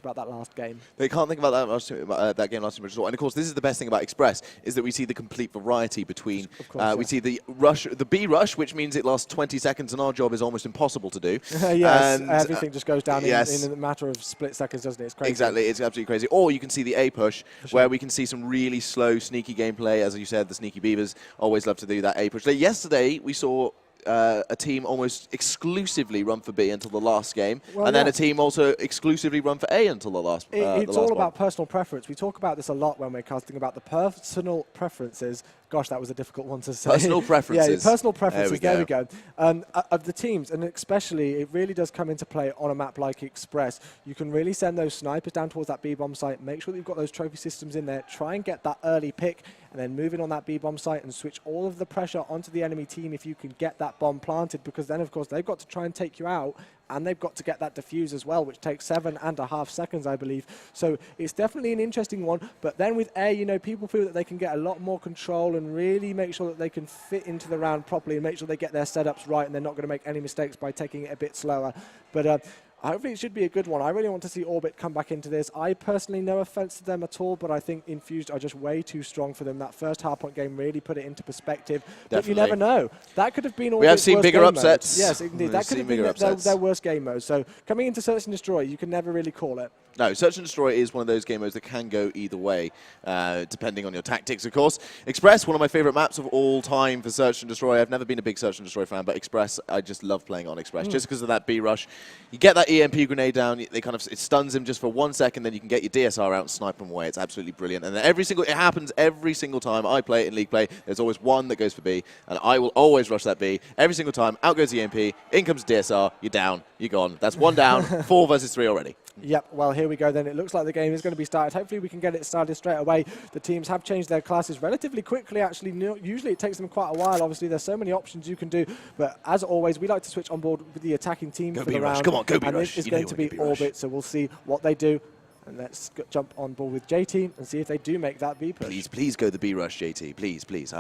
about that last game. They can't think about that game last time at all. And of course, this is the best thing about Express, is that we see the complete variety between. We see the rush, the B rush, which means it lasts 20 seconds, and our job is almost impossible to do. Yes, and, everything just goes down in a matter of split seconds, doesn't it? It's crazy. Exactly, it's absolutely crazy. Or you can see the A push, where we can see some really slow, sneaky gameplay. As you said, the sneaky Beavers always love to do that A push. Yesterday, we saw a team almost exclusively run for B until the last game, and then a team also exclusively run for A until the last. It's all about personal preference. We talk about this a lot when we're casting about the personal preferences. Gosh, that was a difficult one to say. Personal preferences. Yeah, personal preferences. There we go. Of the teams, and especially, it really does come into play on a map like Express. You can really send those snipers down towards that B-bomb site, make sure that you've got those trophy systems in there, try and get that early pick, and then move in on that B-bomb site and switch all of the pressure onto the enemy team if you can get that bomb planted, because then, of course, they've got to try and take you out, and they've got to get that defuse as well, which takes 7.5 seconds, I believe. So it's definitely an interesting one. But then with A, you know, people feel that they can get a lot more control and really make sure that they can fit into the round properly and make sure they get their setups right and they're not going to make any mistakes by taking it a bit slower. But hopefully it should be a good one. I really want to see Orbit come back into this. I personally, no offense to them at all, but I think Infused are just way too strong for them. That first hardpoint game really put it into perspective. Definitely. But you never know. That could have been Orbit's worst game mode. We have seen bigger upsets. Yes, indeed. That could have been their worst game mode. So coming into Search and Destroy, you can never really call it. No, Search and Destroy is one of those game modes that can go either way, depending on your tactics, of course. Express, one of my favorite maps of all time for Search and Destroy. I've never been a big Search and Destroy fan, but Express, I just love playing on Express, just because of that B rush. You get that EMP grenade down, it stuns him just for 1 second, then you can get your DSR out and snipe him away. It's absolutely brilliant. And then it happens every single time I play it in League play. There's always one that goes for B, and I will always rush that B. Every single time, out goes the EMP, in comes DSR, you're down, you're gone. That's 1 down, 4 versus 3 already. Yep, well, here we go then. It looks like the game is going to be started. Hopefully we can get it started straight away. The teams have changed their classes relatively quickly, actually. Usually it takes them quite a while. Obviously, there's so many options you can do. But as always, we like to switch on board with the attacking team for the round. Come on, go B rush. And this is going to be Orbit, so we'll see what they do. And let's jump on board with JT and see if they do make that B push. Please go the B rush, JT. Please.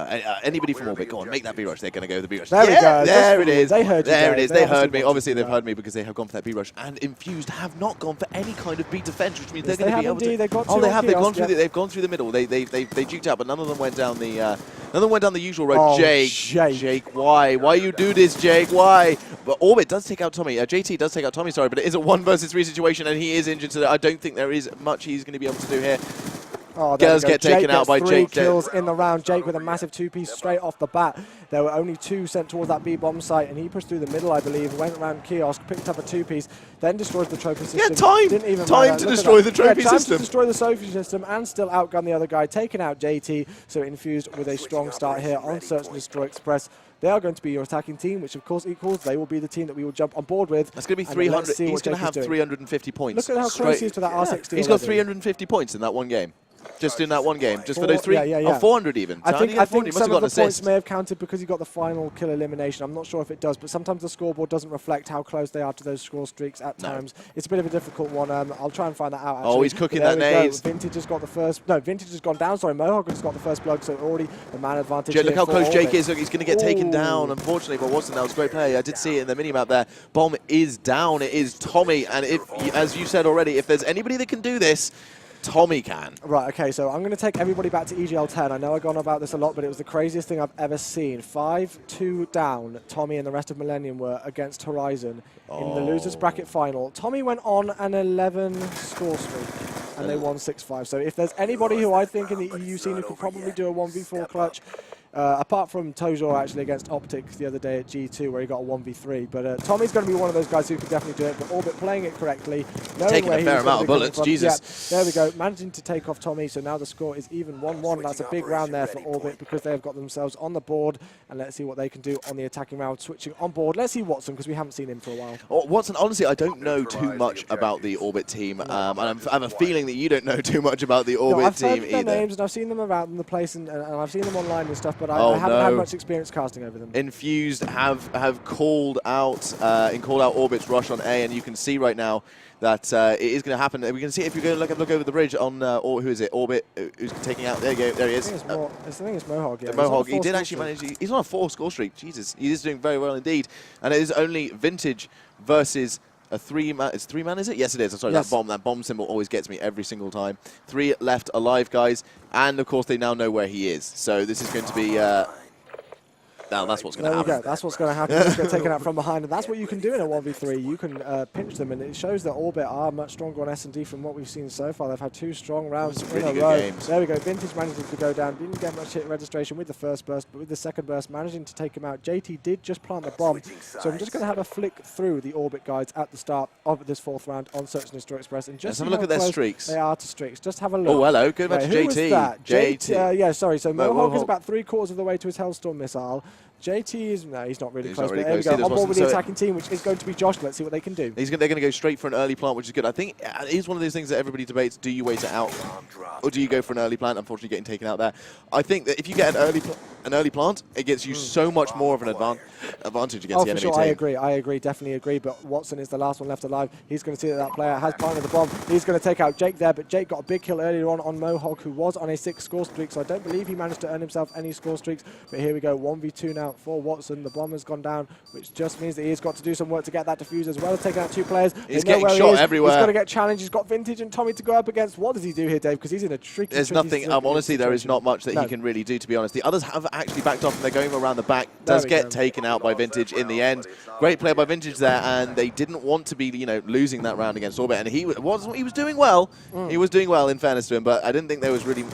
Anybody from Orbit, go on, make that B rush. They're going to go the B rush. There we go. There it is. They heard you. There it is. They heard me. Obviously, they've heard me because they have gone for that B rush. And Infused have not gone for any kind of B defense, which means they're going to be able to. They've got they have. They've gone through the middle. They juked out, but none of them went down the usual road. Oh, Jake, why? Why you do this, Jake? Why? But Orbit does take out Tommy. JT does take out Tommy. Sorry, but it is a 1 versus 3 situation, and he is injured. So I don't think there is much he's going to be able to do here. Oh, Girls get taken out by Jake. 3 kills in the round. Jake with a massive 2-piece straight off the bat. There were only 2 sent towards that B-bomb site, and he pushed through the middle, I believe, went around kiosk, picked up a 2-piece, then destroyed the trophy system. Yeah, time to destroy the trophy system. Time to destroy the trophy system and still outgun the other guy, taking out JT. So Infused with a strong start here on Search and Destroy Express. They are going to be your attacking team, which of course equals they will be the team that we will jump on board with. That's going to be 300. He's going to have 350 points. Look at how close he is to that R60. He's got 350 points in that one game. Just in that one game, just for those 3, oh, 400 even. I think some of the points may have counted because he got the final kill elimination. I'm not sure if it does, but sometimes the scoreboard doesn't reflect how close they are to those score streaks at times. It's a bit of a difficult one. I'll try and find that out, actually. Oh, he's cooking that nades. Vintage has got the first... No, Vintage has gone down. Sorry, Mohawk has got the first blood, so already the man advantage. Look how close Jake is. Look, he's going to get taken down, unfortunately, but Watson, that was a great play. I did see it in the mini-map there. Bomb is down. It is Tommy, and if, as you said already, if there's anybody that can do this, Tommy can. Right, okay, so I'm going to take everybody back to EGL10. I know I've gone about this a lot, but it was the craziest thing I've ever seen. 5-2 down, Tommy and the rest of Millennium were against Horizon in the losers bracket final. Tommy went on an 11 score streak, and they won 6-5. So if there's anybody who I think in the EU scene who could probably do a 1v4 clutch, apart from Tojo actually against Optics the other day at G2 where he got a 1v3. But Tommy's going to be one of those guys who could definitely do it. But Orbit playing it correctly. Taking a fair amount of bullets, Jesus. Yeah, there we go. Managing to take off Tommy. So now the score is even 1-1. That's a big round there for Orbit because they have got themselves on the board. And let's see what they can do on the attacking round. Switching on board. Let's see Watson because we haven't seen him for a while. Oh, Watson, honestly, I don't know too much about the Orbit team. And I have a feeling that you don't know too much about the Orbit team either. I've heard their names and I've seen them around the place and I've seen them online and stuff, but I haven't had much experience casting over them. Infused have called out Orbit's rush on A, and you can see right now that it is going to happen. We can see if you go look over the bridge on who is it? Orbit, who's taking out. There you go. There he is. I think it's Mohawk. Yeah. Mohawk. He did actually manage. He's on a 4 score streak. Jesus, he is doing very well indeed. And it is only Vintage versus a 3-man. It's 3-man, is it? Yes, it is. I'm sorry, Yes. that bomb symbol always gets me every single time. 3 left alive, guys. And, of course, they now know where he is. So this is going to be... now that's what's going to happen. There we go. That's what's going to happen. Just get taken out from behind, and that's what you can do in a 1v3. You can pinch them, and it shows that Orbit are much stronger on S&D from what we've seen so far. They've had 2 strong rounds in really a good row. games. There we go. Vintage managing to go down. Didn't get much hit registration with the first burst, but with the second burst, managing to take him out. JT did just plant the bomb, so I'm just going to have a flick through the Orbit guides at the start of this 4th round on Search and Destroy Express, and just Let's have a look at their streaks. They are to streaks. Just have a look. Oh, hello. Good match to Who was JT. that? JT. Yeah, sorry. So Mohawk is Mohawk. about 3/4 of the way to his Hellstorm missile. JT is, no, he's not really He's close, not really but there we close. go. On board with the So attacking team, which is going to be Josh. Let's see what they can do. They're going to go straight for an early plant, which is good. I think it is one of those things that everybody debates. Do you wait it out, or do you go for an early plant? Unfortunately, getting taken out there. I think that if you get an early plant, it gets you so much more of an advantage against the enemy sure, team. I agree, definitely agree. But Watson is the last one left alive. He's going to see that that player has planted the bomb. He's going to take out Jake there, but Jake got a big kill earlier on Mohawk, who was on a 6 score streak, so I don't believe he managed to earn himself any score streaks. But here we go, 1v2 now for Watson. The bomb has gone down, which just means that he's got to do some work to get that defuse, as well as taking out 2 players. He's getting shot everywhere. He's got to get challenged. He's got Vintage and Tommy to go up against. What does he do here, Dave? Because he's in a tricky There's nothing, honestly, there is not much that No. he can really do, to be honest. The others have actually backed off, and they're going around the back. Does get taken out by Vintage in the end. Great play by Vintage there, and they didn't want to be, losing that round against Orbit. And he was doing well. He was doing well, in fairness to him, but I didn't think there was really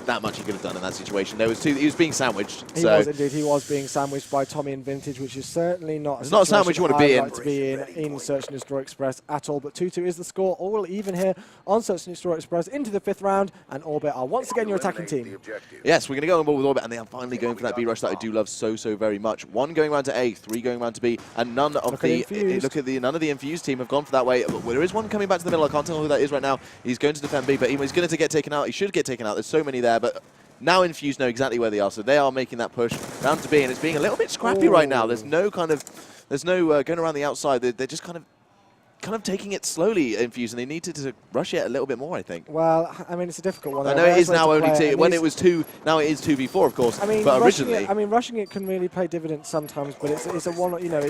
that much he could have done in that situation. He was being sandwiched. He was indeed. He was being sandwiched by Tommy and Vintage, which is certainly not It's not a sandwich you want to be in. Like to be in Search and Destroy Express at all. But 2-2 is the score. All even here on Search and Destroy Express into the 5th round, and Orbit are once again your attacking team. Yes, we're going to go on board with Orbit, and they are finally going for that B rush that I do love so very much. 1 going round to A, 3 going round to B, and none of none of the Infused team have gone for that way. But there is one coming back to the middle. I can't tell who that is right now. He's going to defend B, but he's going to get taken out. He should get taken out. There's so many there, but now Infused know exactly where they are, so they are making that push down to B, and it's being a little bit scrappy right now. There's no going around the outside. They're just kind of taking it slowly, Infused, and they needed to rush it a little bit more, I think. Well, I mean, it's a difficult one. I know it is now only 2. When it was 2, now it is 2v4, of course. I mean, but originally, rushing it can really pay dividends sometimes, but it's a it's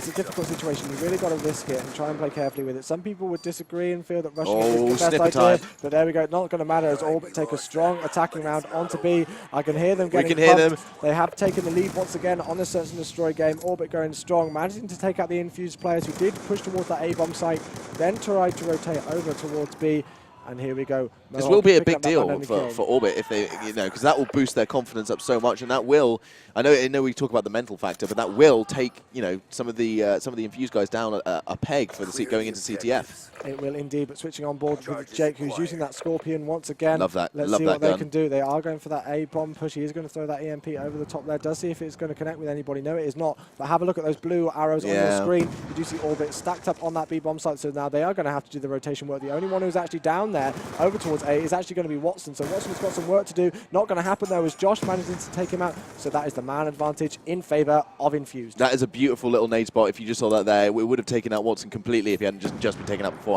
a difficult situation. You've really got to risk it and try and play carefully with it. Some people would disagree and feel that rushing it is the best idea, but there we go. Not going to matter as Orbit take a strong attacking round onto B. I can hear them getting pumped. They have taken the lead once again on the Search and Destroy game. Orbit going strong, managing to take out the Infused players who did push towards that A-bomb site, then try to rotate over towards B, and here we go. This will be a big deal for Orbit if they, because that will boost their confidence up so much, and that will. I know we talk about the mental factor, but that will take some of the Infused guys down a peg for the seat going into CTF. It will indeed, but switching on board with Jake, who's using that Scorpion once again. Love that. Let's see what they can do. They are going for that A-bomb push. He is going to throw that EMP over the top there. Does see if it's going to connect with anybody. No, it is not. But have a look at those blue arrows on your screen. You do see Orbit stacked up on that B-bomb site, so now they are going to have to do the rotation work. The only one who's actually down there over towards A is actually going to be Watson. So Watson's got some work to do. Not going to happen though, as Josh managing to take him out. So that is the man advantage in favour of Infused. That is a beautiful little nade spot. If you just saw that there, we would have taken out Watson completely if he hadn't just been taken out beforehand.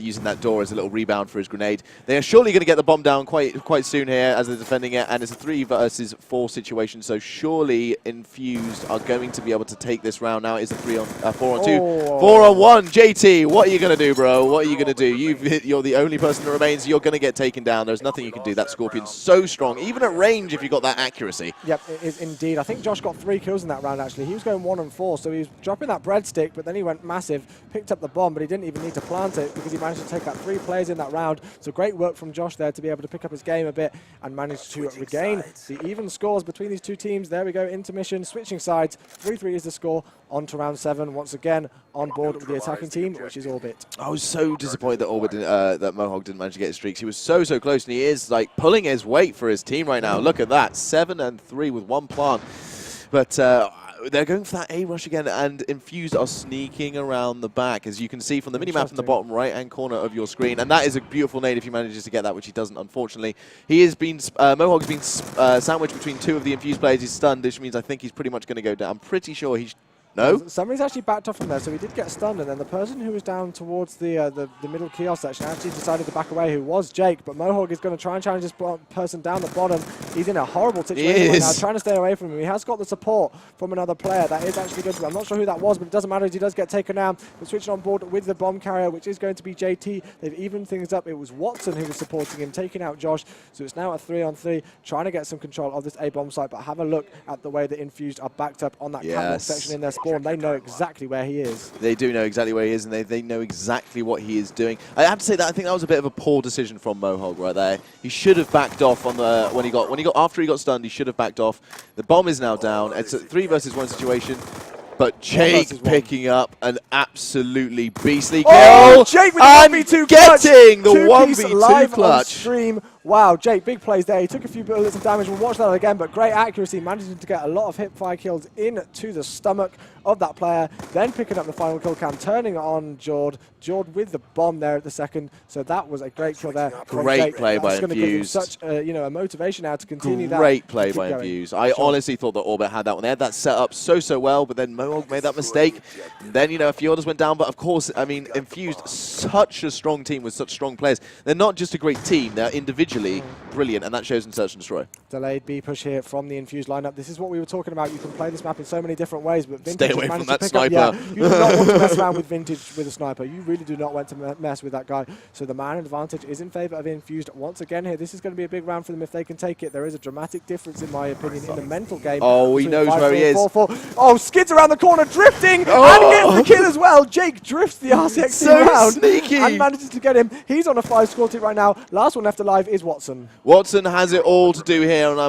Using that door as a little rebound for his grenade. They are surely going to get the bomb down quite soon here as they're defending it, and it's a 3 versus 4 situation, so surely Infused are going to be able to take this round. Now it's a 4 on 2. 4 on 1, JT, what are you going to do, bro? What are you going to do? You're the only person that remains. You're going to get taken down. There's nothing you can do. That Scorpion's so strong, even at range if you got that accuracy. Yep, it is indeed. I think Josh got 3 kills in that round, actually. He was going 1 and 4, so he was dropping that breadstick, but then he went massive, picked up the bomb, but he didn't even need to plant it because he managed to take out 3 players in that round. So great work from Josh there to be able to pick up his game a bit and manage to regain the even scores between these two teams. There we go, intermission, switching sides. 3-3 is the score. On to round 7, once again on board with the attacking team, which is Orbit. I was so disappointed that Orbit that Mohawk didn't manage to get his streaks. He was so close, and he is like pulling his weight for his team right now. Look at that, 7 and 3 with 1 plant. But they're going for that A rush again, and Infused are sneaking around the back, as you can see from the minimap in the bottom right-hand corner of your screen. And that is a beautiful nade if he manages to get that, which he doesn't, unfortunately. He has been Mohawk's been sandwiched between 2 of the Infused players. He's stunned, which means I think he's pretty much going to go down. I'm pretty sure No? Somebody's actually backed off from there, so he did get stunned, and then the person who was down towards the middle kiosk section actually decided to back away, who was Jake, but Mohawk is going to try and challenge this person down the bottom. He's in a horrible situation right now, trying to stay away from him. He has got the support from another player. That is actually good to be. I'm not sure who that was, but it doesn't matter as he does get taken down. We're switching on board with the bomb carrier, which is going to be JT. They've evened things up. It was Watson who was supporting him, taking out Josh, so it's now a 3-on-3, trying to get some control of this A-bomb site, but have a look at the way the Infused are backed up on that catwalk section in their spawn. They know exactly where he is. They do know exactly where he is, and they know exactly what he is doing. I have to say that I think that was a bit of a poor decision from Mohawk right there. He should have backed off on the after he got stunned. He should have backed off. The bomb is now down. It's a 3 versus 1 situation. But Jake picking up an absolutely beastly kill. Oh, Jake with the 1v2 clutch. Getting the 1v2 clutch. On stream. Wow, Jake, big plays there. He took a few bullets of damage. We'll watch that again, but great accuracy, managing to get a lot of hip-fire kills into the stomach of that player. Then picking up the final kill cam, turning on Jord. Jord with the bomb there at the second. So that was a great kill there. Great play by Infused. Such a motivation now to continue that. Great play by Infused. I honestly thought that Orbit had that one. They had that set up so well, but then Mohawk made that mistake. Then, a few others went down, but of course, I mean, Infused, such a strong team with such strong players. They're not just a great team, they're individually brilliant, and that shows in Search and Destroy. Delayed B push here from the Infused lineup. This is what we were talking about. You can play this map in so many different ways, but Vintage stay away from that sniper. sniper. You do not want to mess around with Vintage with a sniper. You really do not want to mess with that guy. So the man advantage is in favor of Infused once again here. This is going to be a big round for them if they can take it. There is a dramatic difference, in my opinion, in the mental game. Oh, he knows where he is. 4-4. Oh, skids around the corner, drifting, and gets the kill as well. Jake drifts the RCX around sneaky, and manages to get him. He's on a 5 score team right now. Last one left alive is Watson. Watson has it all to do here, and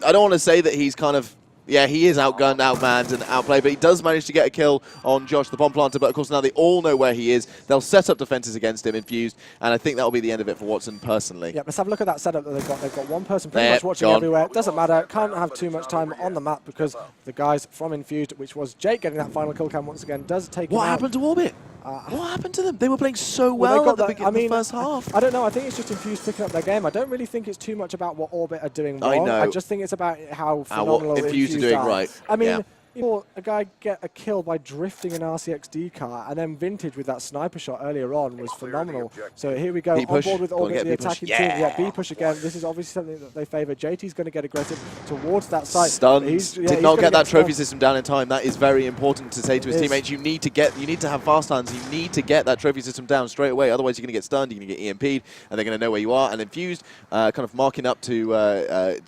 I don't want to say that he's kind of, he is outgunned, outmanned, and outplayed, but he does manage to get a kill on Josh, the bomb planter, but of course now they all know where he is. They'll set up defenses against him, Infused, and I think that will be the end of it for Watson personally. Yeah, let's have a look at that setup that they've got. They've got one person pretty much watching everywhere. Doesn't matter, can't have too much time on the map because the guys from Infused, which was Jake getting that final kill cam once again, does take him out. What happened to Orbit? What happened to them? They were playing so well at the first half. I don't know. I think it's just Infused picking up their game. I don't really think it's too much about what Orbit are doing wrong. I just think it's about how phenomenal Infused are doing right. I mean, a guy get a kill by drifting an RCXD car, and then Vintage with that sniper shot earlier on was phenomenal. So here we go, on board with Orbit, the attacking team. Yeah, B push again. This is obviously something that they favour. JT's going to get aggressive towards that site. Stunned. Did not get that trophy system down in time. That is very important to say to his teammates. You need to have fast hands. You need to get that trophy system down straight away. Otherwise, you're going to get stunned. You're going to get EMP'd, and they're going to know where you are. And Infused, kind of marking up to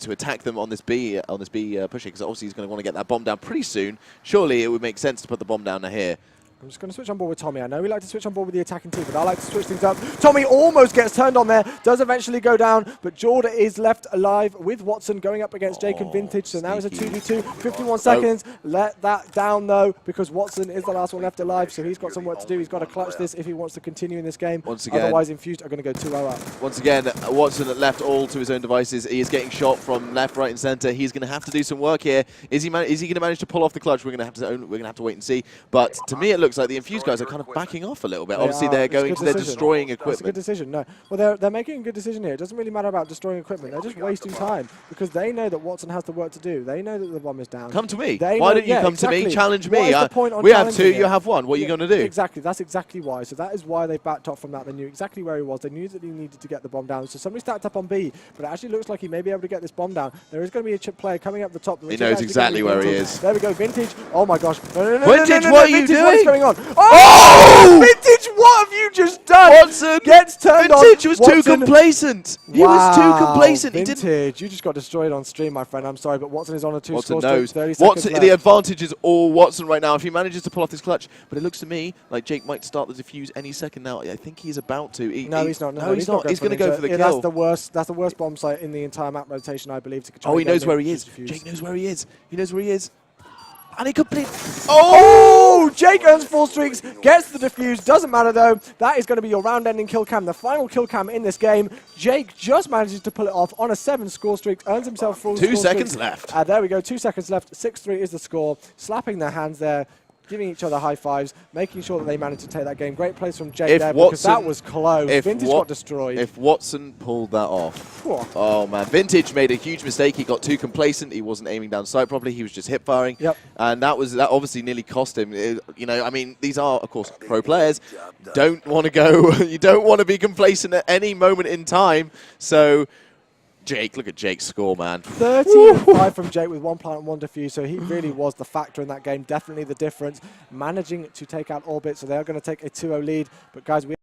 attack them on this B pushing, because obviously he's going to want to get that bomb down pretty soon. Surely it would make sense to put the bomb down here. I'm just going to switch on board with Tommy. I know we like to switch on board with the attacking team, but I like to switch things up. Tommy almost gets turned on there, does eventually go down, but Jordan is left alive with Watson going up against Jake and Vintage. So now it's a 2v2, 51 seconds. Let that down though, because Watson is the last one left alive, so he's got some work to do. He's got to clutch this if he wants to continue in this game. Once again, otherwise Infused are going to go 2-0 up. Once again, Watson left all to his own devices. He is getting shot from left, right, and center. He's going to have to do some work here. Is he going to manage to pull off the clutch? We're going to have to wait and see. But to me, it looks like the Infused guys are kind of backing off a little bit. Obviously, they're destroying equipment. That's a good decision. No, well, they're making a good decision here. It doesn't really matter about destroying equipment. They're just wasting time because they know that Watson has the work to do. They know that the bomb is down. Come to me. Why don't you come to me? Challenge me. We have 2. You have 1. What are you going to do? Exactly. That's exactly why. So that is why they backed off from that. They knew exactly where he was. They knew that he needed to get the bomb down. So somebody stacked up on B, but it actually looks like he may be able to get this bomb down. There is going to be a chip player coming up the top. He knows exactly where he is. There we go. Vintage. Oh my gosh. Vintage, what are you doing? What's going on? Oh! Vintage, what have you just done? Watson gets turned on. Vintage was too complacent. He was too complacent. Vintage, you just got destroyed on stream, my friend. I'm sorry, but Watson is on a 2 score. Knows. 30 seconds left. The advantage is all Watson right now. If he manages to pull off this clutch, but it looks to me like Jake might start the defuse any second now. I think he's about to. He's not. No, he's not. He's going to go for the kill. That's the worst bomb site in the entire map rotation, I believe. He knows where he is. Jake knows where he is. He knows where he is. And he complete. Oh! Jake earns 4 streaks, gets the defuse. Doesn't matter though. That is going to be your round-ending kill cam, the final kill cam in this game. Jake just manages to pull it off on a 7 score streak, earns himself 4 2 seconds left. There we go. 2 seconds left. 6-3 is the score. Slapping their hands there. giving each other high fives, making sure that they managed to take that game. Great plays from Jake there, because that was close. Vintage got destroyed. If Watson pulled that off, oh man, Vintage made a huge mistake. He got too complacent. He wasn't aiming down sight properly. He was just hip firing, and that obviously nearly cost him. You know, I mean, these are of course pro players. Don't want to go. You don't want to be complacent at any moment in time. So. Jake, look at Jake's score, man. 13-5 from Jake with 1 plant and 1 defuse, so he really was the factor in that game, definitely the difference, managing to take out Orbit, so they are going to take a 2-0 lead. But guys, we